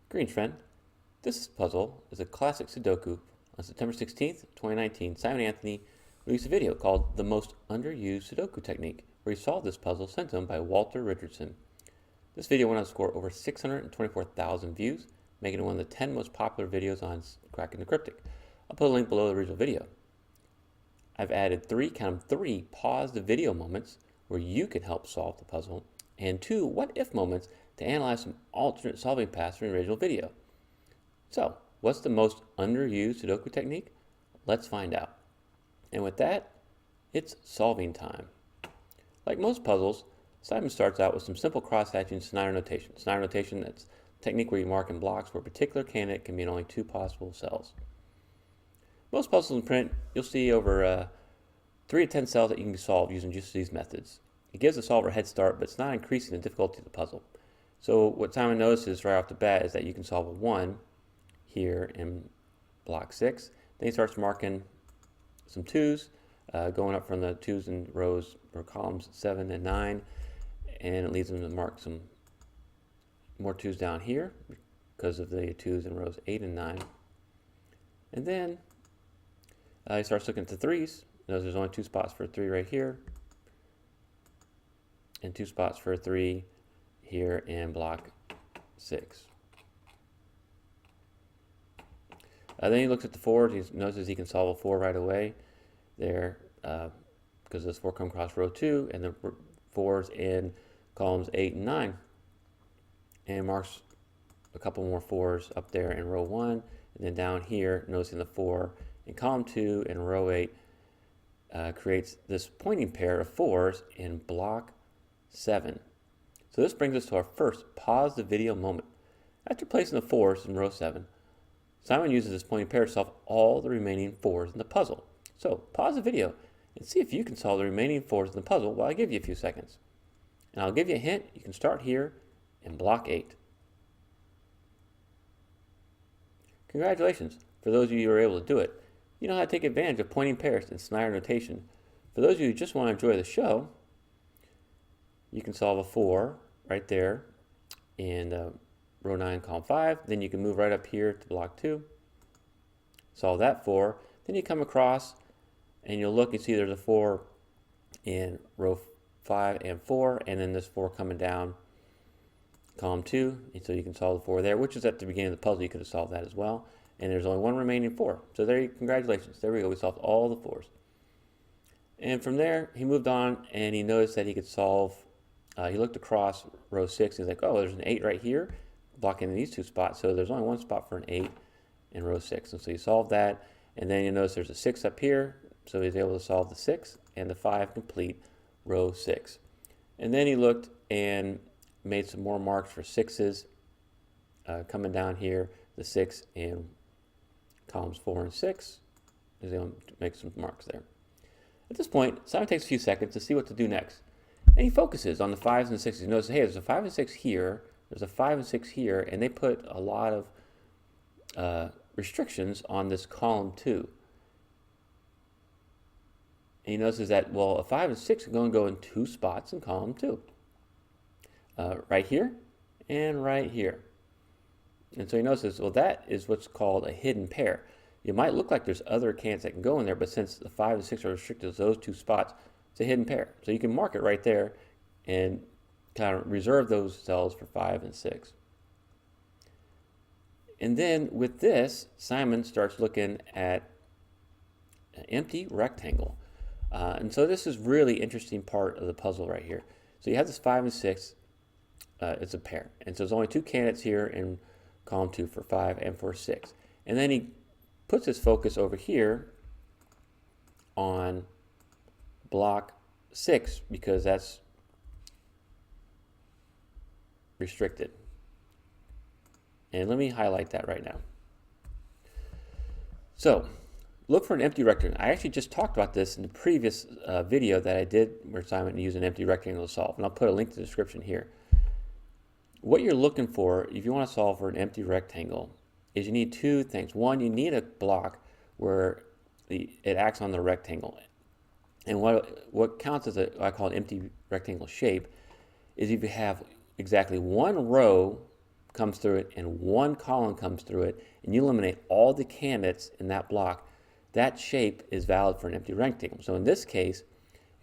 Greetings, friend. This puzzle is a classic Sudoku. On September 16th, 2019, Simon Anthony released a video called The Most Under-Used Sudoku Technique, where he solved this puzzle sent to him by Walter Richardson. This video went on to score over 624,000 views, making it one of the 10 most popular videos on Cracking the Cryptic. I'll put a link below the original video. I've added count them three pause the video moments where you can help solve the puzzle, and 2 what-if moments to analyze some alternate solving paths from the original video. So, what's the most underused Sudoku technique? Let's find out. And with that, it's solving time. Like most puzzles, Simon starts out with some simple cross-hatching scenario notation. Scenario notation, that's a technique where you mark in blocks where a particular candidate can be in only 2 possible cells. Most puzzles in print, you'll see over 3 to 10 cells that you can solve using just these methods. It gives the solver a head start, but it's not increasing the difficulty of the puzzle. So what Simon notices right off the bat is that you can solve a 1 here in block 6. Then he starts marking some 2s, going up from the 2s in rows or columns 7 and 9, and it leads him to mark some more 2s down here because of the 2s in rows 8 and 9. And then he starts looking at the 3s. Notice there's only 2 spots for a 3 right here, and 2 spots for a 3 here in block 6. Then he looks at the 4s. He notices he can solve a 4 right away there because those 4 come across row 2 and the 4s in columns 8 and 9. And marks a couple more 4s up there in row 1. And then down here, noticing the 4 in column 2 and row 8 creates this pointing pair of 4s in block 7. So this brings us to our first pause the video moment. After placing the 4s in row 7, Simon uses this pointing pair to solve all the remaining 4s in the puzzle. So pause the video and see if you can solve the remaining 4s in the puzzle while I give you a few seconds. And I'll give you a hint. You can start here in block 8. Congratulations. For those of you who are able to do it, you know how to take advantage of pointing pairs and scenario notation. For those of you who just want to enjoy the show, you can solve a 4 right there in row 9, column 5. Then you can move right up here to block 2, solve that 4. Then you come across and you'll look and see there's a 4 in row 5 and 4, and then this 4 coming down column 2, and so you can solve the 4 there, which is at the beginning of the puzzle. You could have solved that as well. And there's only 1 remaining 4. So there you, congratulations. There we go. We solved all the 4s. And from there, he moved on and he noticed that he could solve, he looked across row 6 and he's like, oh, there's an 8 right here, blocking these 2 spots. So there's only 1 spot for an 8 in row 6. And so he solved that. And then you notice there's a 6 up here. So he's able to solve the 6 and the 5 complete row 6. And then he looked and made some more marks for 6s coming down here, the 6 in columns 4 and 6. He's going to make some marks there. At this point, Simon takes a few seconds to see what to do next. And he focuses on the 5s and 6s. He notices, hey, there's a 5 and 6 here, there's a 5 and 6 here, and they put a lot of restrictions on this column 2. And he notices that, well, a 5 and 6 are going to go in 2 spots in column 2. Right here and right here. And so he notices, well, that is what's called a hidden pair. It might look like there's other candidates that can go in there, but since the 5 and 6 are restricted to those 2 spots, it's a hidden pair. So you can mark it right there and kind of reserve those cells for 5 and 6. And then with this, Simon starts looking at an empty rectangle. And so this is really interesting part of the puzzle right here. So you have this 5 and 6. It's a pair. And so there's only 2 candidates here in column 2 for 5 and for 6. And then he puts his focus over here on block 6 because that's restricted. And let me highlight that right now. So look for an empty rectangle. I actually just talked about this in the previous video that I did where Simon used an empty rectangle to solve. And I'll put a link to the description here. What you're looking for, if you want to solve for an empty rectangle, is you need 2 things. One, you need a block where it acts on the rectangle. And what counts as what I call an empty rectangle shape is if you have exactly 1 row comes through it and one column comes through it, and you eliminate all the candidates in that block, that shape is valid for an empty rectangle. So in this case,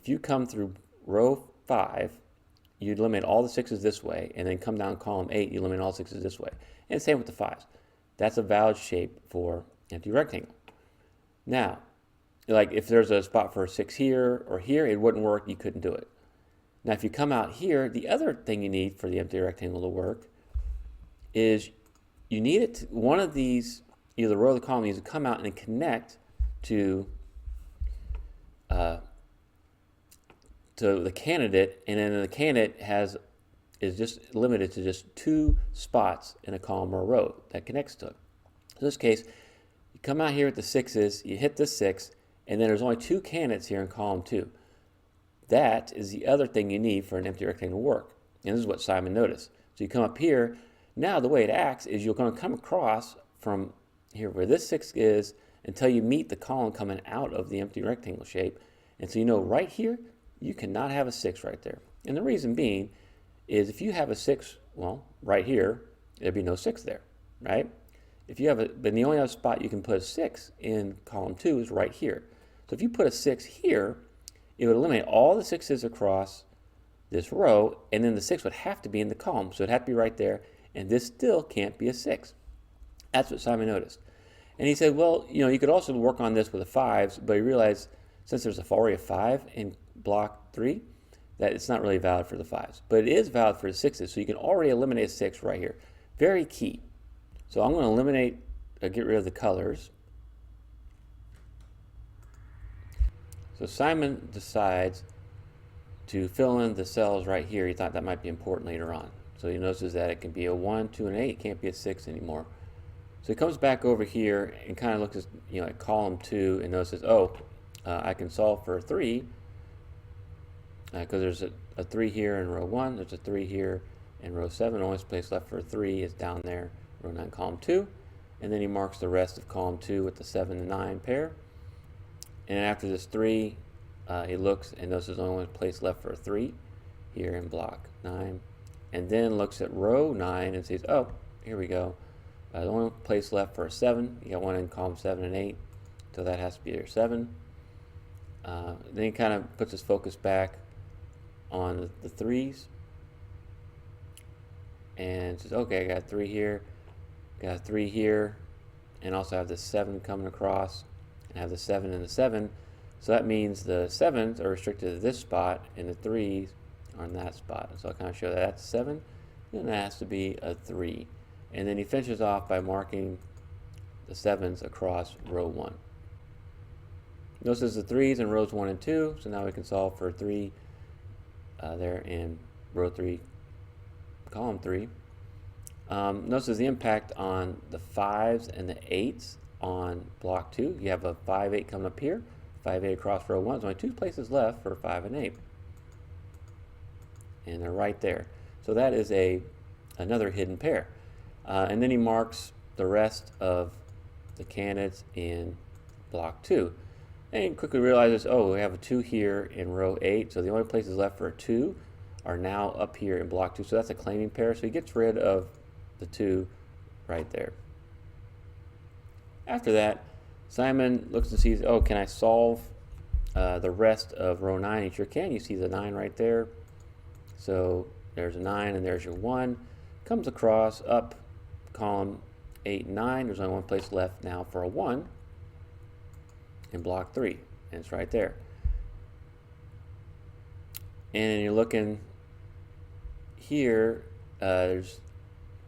if you come through row 5, you eliminate all the 6s this way, and then come down column 8, you eliminate all 6s this way. And same with the 5s. That's a valid shape for empty rectangle. Now, like if there's a spot for a 6 here or here, it wouldn't work, you couldn't do it. Now if you come out here, the other thing you need for the empty rectangle to work is you need it to, one of these, either the row or the column, needs to come out and connect to the candidate, and then the candidate is just limited to just 2 spots in a column or a row that connects to it. In this case, you come out here with the 6s, you hit the 6, and then there's only 2 candidates here in column 2. That is the other thing you need for an empty rectangle to work. And this is what Simon noticed. So you come up here, now the way it acts is you're going to come across from here where this 6 is until you meet the column coming out of the empty rectangle shape. And so you know right here, you cannot have a 6 right there. And the reason being is if you have a 6, well, right here, there'd be no 6 there, right? If you have but the only other spot you can put a 6 in column 2 is right here. So if you put a 6 here, it would eliminate all the 6s across this row, and then the 6 would have to be in the column. So it'd have to be right there, and this still can't be a 6. That's what Simon noticed. And he said, well, you know, you could also work on this with the 5s, but he realized since there's already a 5 in block 3, that it's not really valid for the 5s. But it is valid for the 6s, so you can already eliminate a 6 right here. Very key. So I'm going to eliminate, get rid of the colors. So Simon decides to fill in the cells right here. He thought that might be important later on. So he notices that it can be a 1, 2, and 8. It can't be a 6 anymore. So he comes back over here and kind of looks at, at column 2 and notices, I can solve for a 3 because there's a 3 here in row 1. There's a 3 here in row 7. The only place left for a 3 is down there, row 9, column 2. And then he marks the rest of column 2 with the 7 and 9 pair. And after this 3, he looks and notices there's only one place left for a 3 here in block 9. And then looks at row 9 and sees, here we go. The only place left for a 7. You got one in column 7 and 8, so that has to be your 7. Then he kind of puts his focus back on the 3s and says, okay, I got a 3 here, got a 3 here, and also have the 7 coming across, and have the 7 and the 7. So that means the 7s are restricted to this spot, and the 3s are in that spot. So I'll kind of show that that's 7, and that has to be a 3. And then he finishes off by marking the 7s across row 1. Notice the 3s in rows 1 and 2, so now we can solve for 3 there in row 3, column 3. Notice the impact on the 5s and the 8s on block 2. You have a 5, 8 coming up here, 5, 8 across row 1. There's only 2 places left for 5 and 8. And they're right there. So that is another hidden pair. And then he marks the rest of the candidates in block 2. And he quickly realizes, we have a 2 here in row 8, so the only places left for a 2 are now up here in block 2. So that's a claiming pair, so he gets rid of the 2 right there. After that, Simon looks and sees, can I solve the rest of row 9? He sure can. You see the 9 right there. So there's a 9 and there's your 1. Comes across up column 8 and 9. There's only one place left now for a 1 in block 3, and it's right there. And you're looking here, there's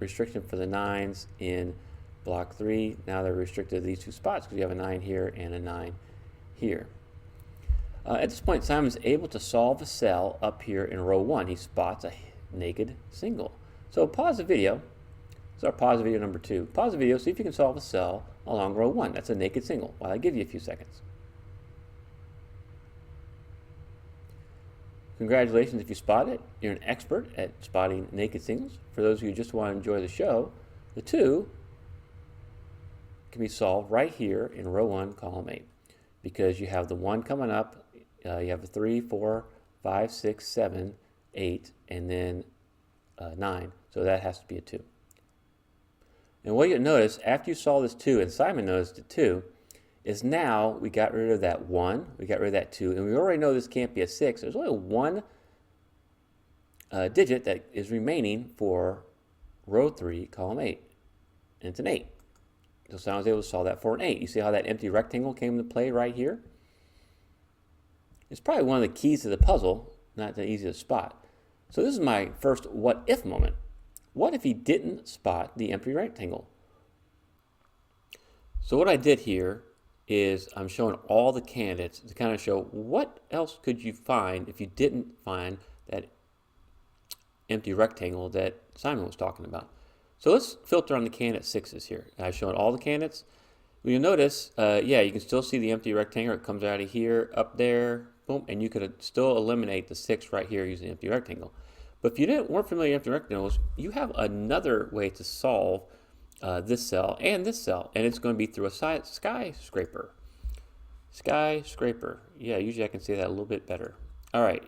restriction for the 9s in block 3. Now they're restricted to these 2 spots because you have a 9 here and a 9 here. At this point, Simon's able to solve a cell up here in row 1. He spots a naked single. So pause the video. So pause video number 2. Pause the video, see if you can solve a cell along row 1. That's a naked single, while I give you a few seconds. Congratulations if you spot it. You're an expert at spotting naked singles. For those of you who just want to enjoy the show, the 2 can be solved right here in row 1, column 8. Because you have the 1 coming up, you have a 3, 4, 5, 6, 7, 8, and then 9. So that has to be a 2. And what you'll notice after you saw this 2, and Simon noticed it too, is now we got rid of that 1, we got rid of that 2, and we already know this can't be a 6. There's only one digit that is remaining for row 3, column 8, and it's an 8. So Simon was able to solve that for an 8. You see how that empty rectangle came into play right here? It's probably one of the keys to the puzzle, not the easiest spot. So this is my first what if moment. What if he didn't spot the empty rectangle? So what I did here is I'm showing all the candidates to kind of show what else could you find if you didn't find that empty rectangle that Simon was talking about. So let's filter on the candidate 6s here. I've shown all the candidates. You'll notice, yeah, you can still see the empty rectangle. It comes out of here, up there, boom, and you could still eliminate the 6 right here using the empty rectangle. But if you weren't familiar with empty rectangles, you have another way to solve this cell, and it's going to be through a skyscraper. Skyscraper. Yeah, usually I can say that a little bit better. All right.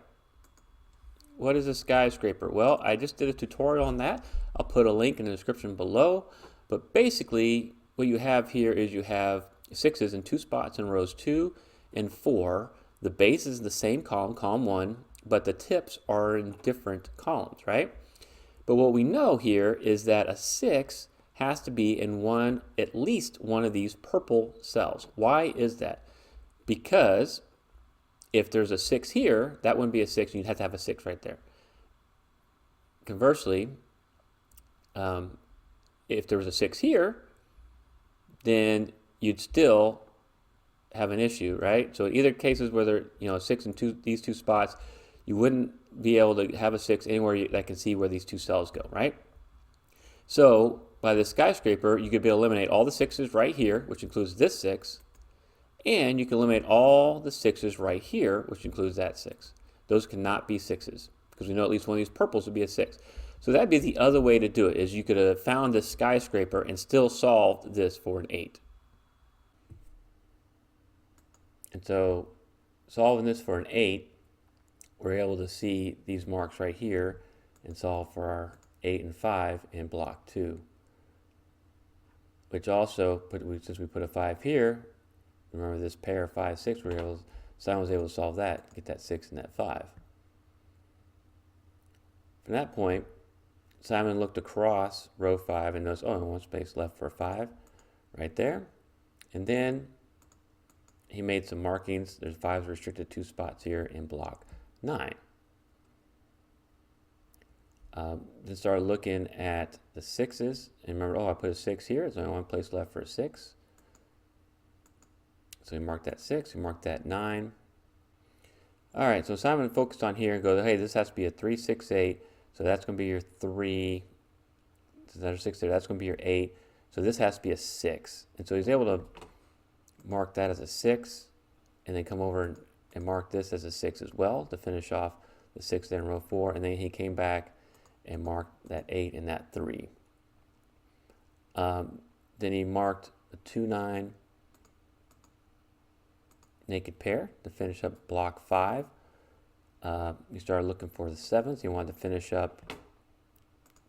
What is a skyscraper? Well, I just did a tutorial on that. I'll put a link in the description below. But basically, what you have here is you have 6s in 2 spots in rows 2 and 4. The base is the same column, column 1, but the tips are in different columns, right? But what we know here is that a 6 has to be in at least one of these purple cells. Why is that? Because if there's a 6 here, that wouldn't be a 6, and you'd have to have a 6 right there. Conversely, if there was a 6 here, then you'd still have an issue, right? So in either cases, whether a 6 in these 2 spots, you wouldn't be able to have a 6 anywhere that can see where these 2 cells go, right? So by the skyscraper, you could be able to eliminate all the 6s right here, which includes this 6, and you can eliminate all the 6s right here, which includes that 6. Those cannot be 6s, because we know at least one of these purples would be a 6. So that'd be the other way to do it, is you could have found this skyscraper and still solved this for an 8. And so solving this for an 8, we're able to see these marks right here and solve for our 8 and 5 in block 2. Which also, since we put a 5 here, remember this pair 5, 6, Simon was able to solve that, get that 6 and that 5. From that point, Simon looked across row 5 and noticed, oh, one space left for 5 right there. And then he made some markings. There's 5 restricted 2 spots here in block 9. Then started looking at the 6s, and remember, oh, I put a 6 here. There's only one place left for a 6. So we marked that 6, we marked that 9. All right, so Simon focused on here and goes, hey, this has to be a 3, 6, 8. So that's going to be your 3. So there's 6 there. That's going to be your 8. So this has to be a 6. And so he's able to mark that as a 6, and then come over and mark this as a 6 as well to finish off the 6 there in row 4. And then he came back and marked that 8 and that 3. Then he marked a 2, 9 naked pair to finish up block 5. We started looking for the 7s. He wanted to finish up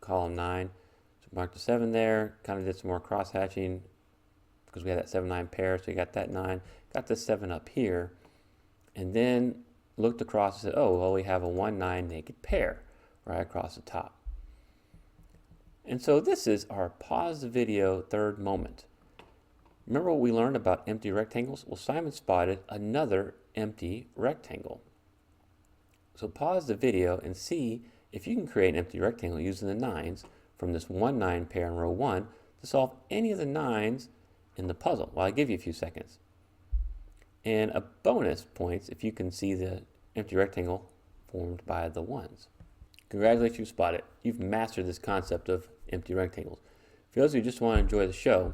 column 9. So marked the 7 there, kind of did some more cross hatching because we had that 7, 9 pair, so you got that 9. Got the 7 up here, and then looked across and said, oh, well, we have a 1, 9 naked pair right across the top. And so this is our pause the video third moment. Remember what we learned about empty rectangles? Well, Simon spotted another empty rectangle. So pause the video and see if you can create an empty rectangle using the 9s from this 1, 9 pair in row 1 to solve any of the 9s in the puzzle. Well, I'll give you a few seconds. And a bonus points if you can see the empty rectangle formed by the 1s. Congratulations, you spotted it. You've mastered this concept of empty rectangles. For those who just want to enjoy the show,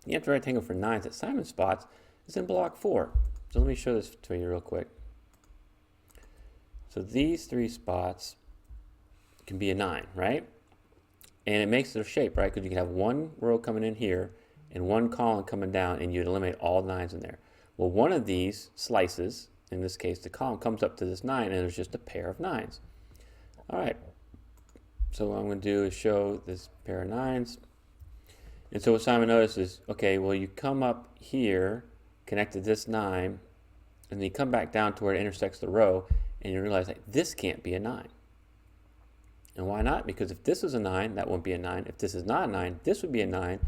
the empty rectangle for 9s that Simon spots is in block 4. So let me show this to you real quick. So these 3 spots can be a 9, right? And it makes their shape, right? Because you can have one row coming in here and one column coming down, and you'd eliminate all 9s in there. Well, one of these slices, in this case, the column comes up to this 9, and there's just a pair of 9s. All right. So what I'm going to do is show this pair of 9s. And so what Simon noticed is, okay, well, you come up here, connect to this 9, and then you come back down to where it intersects the row, and you realize that this can't be a 9. And why not? Because if this is a 9, that won't be a 9. If this is not a 9, this would be a 9.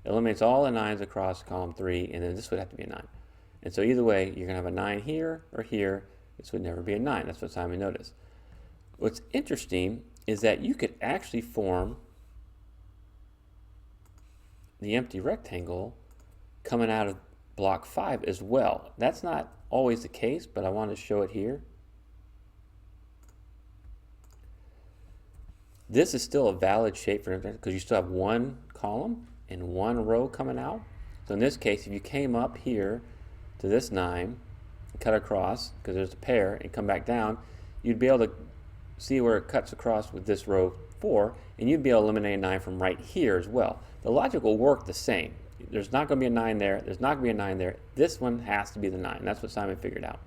It eliminates all the 9s across column 3, and then this would have to be a 9. And so either way, you're going to have a 9 here or here. This would never be a 9. That's what Simon noticed. What's interesting is that you could actually form the empty rectangle coming out of block 5 as well. That's not always the case, but I want to show it here. This is still a valid shape for empty because you still have one column and one row coming out. So in this case, if you came up here to this 9, cut across because there's a pair, and come back down, you'd be able to see where it cuts across with this row 4, and you'd be able to eliminate a 9 from right here as well. The logic will work the same. There's not going to be a 9 there. There's not going to be a 9 there. This one has to be the 9. That's what Simon figured out.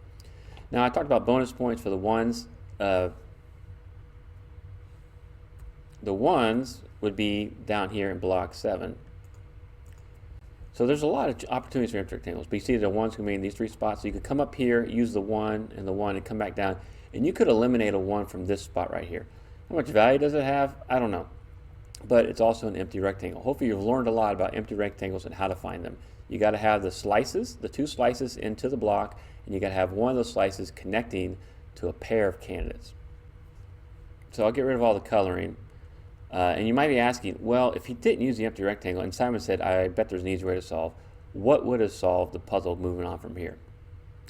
Now I talked about bonus points for the ones. The ones would be down here in block 7. So there's a lot of opportunities for empty rectangles, but you see the one's going to be in these 3 spots. So you could come up here, use the 1 and the 1, and come back down, and you could eliminate a 1 from this spot right here. How much value does it have? I don't know, but it's also an empty rectangle. Hopefully you've learned a lot about empty rectangles and how to find them. You got to have the slices, the 2 slices into the block, and you got to have one of those slices connecting to a pair of candidates. So I'll get rid of all the coloring. And you might be asking, well, if he didn't use the empty rectangle, and Simon said, I bet there's an easy way to solve, what would have solved the puzzle moving on from here?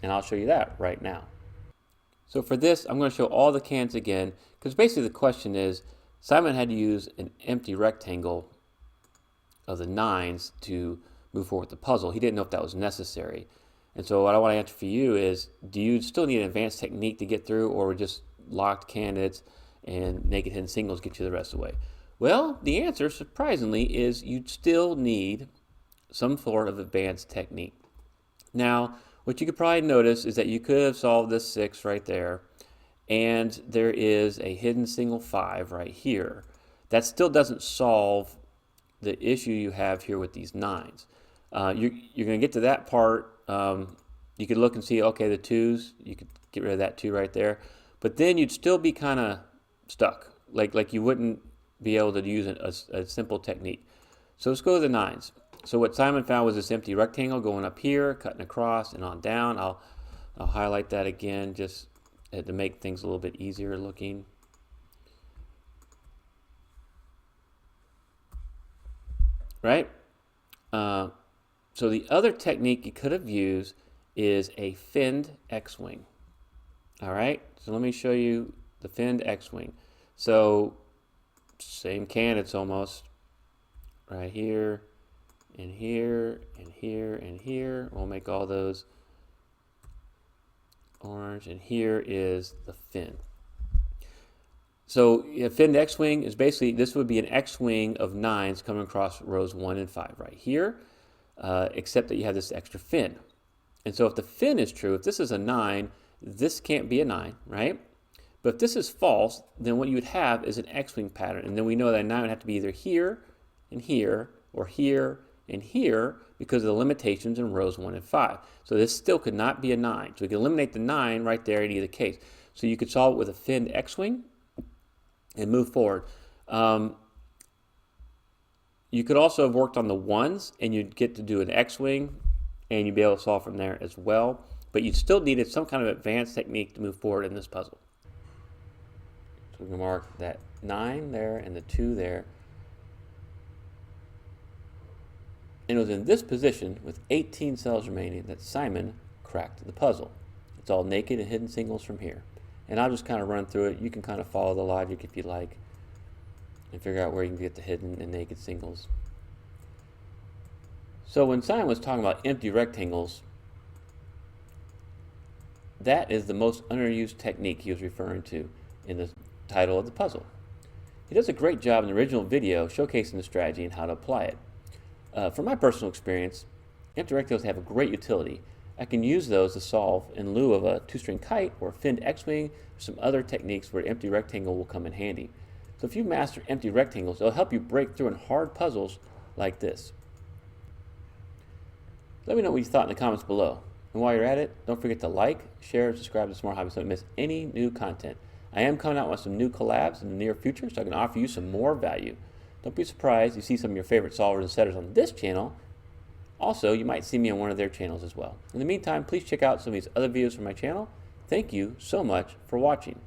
And I'll show you that right now. So for this, I'm going to show all the cans again, because basically the question is, Simon had to use an empty rectangle of the 9s to move forward with the puzzle. He didn't know if that was necessary. And so what I want to answer for you is, do you still need an advanced technique to get through, or just locked candidates and naked hidden singles get you the rest of the way? Well, the answer, surprisingly, is you still need some sort of advanced technique. Now, what you could probably notice is that you could have solved this 6 right there, and there is a hidden single 5 right here. That still doesn't solve the issue you have here with these 9s. You're going to get to that part. You could look and see, okay, the 2s, you could get rid of that 2 right there, but then you'd still be kind of stuck, like you wouldn't be able to use a simple technique. So let's go to the 9s. So what Simon found was this empty rectangle going up here, cutting across and on down. I'll highlight that again just to make things a little bit easier looking. Right? So the other technique you could have used is a finned X-wing. All right, so let me show you the finned X-wing. So same candidates almost, right here, and here, and here, and here. We'll make all those orange, and here is the fin. So a finned X-wing is basically, this would be an X-wing of 9s coming across rows 1 and 5 right here, except that you have this extra fin. And so if the fin is true, if this is a 9, this can't be a 9, right? But if this is false, then what you would have is an X-wing pattern. And then we know that a 9 would have to be either here and here, or here and here, because of the limitations in rows 1 and 5. So this still could not be a 9. So we can eliminate the 9 right there in either case. So you could solve it with a finned X-wing and move forward. You could also have worked on the 1s, and you'd get to do an X-wing, and you'd be able to solve from there as well. But you still needed some kind of advanced technique to move forward in this puzzle. So we can mark that 9 there and the 2 there. And it was in this position with 18 cells remaining that Simon cracked the puzzle. It's all naked and hidden singles from here. And I'll just kind of run through it. You can kind of follow the logic if you like and figure out where you can get the hidden and naked singles. So when Simon was talking about empty rectangles, that is the most underused technique he was referring to in the title of the puzzle. He does a great job in the original video showcasing the strategy and how to apply it. From my personal experience, empty rectangles have a great utility. I can use those to solve in lieu of a 2-string kite or a finned X-wing or some other techniques where empty rectangle will come in handy. So if you master empty rectangles, it'll help you break through in hard puzzles like this. Let me know what you thought in the comments below. And while you're at it, don't forget to like, share, and subscribe to Smart Hobbies so you don't miss any new content. I am coming out with some new collabs in the near future so I can offer you some more value. Don't be surprised you see some of your favorite solvers and setters on this channel. Also, you might see me on one of their channels as well. In the meantime, please check out some of these other videos from my channel. Thank you so much for watching.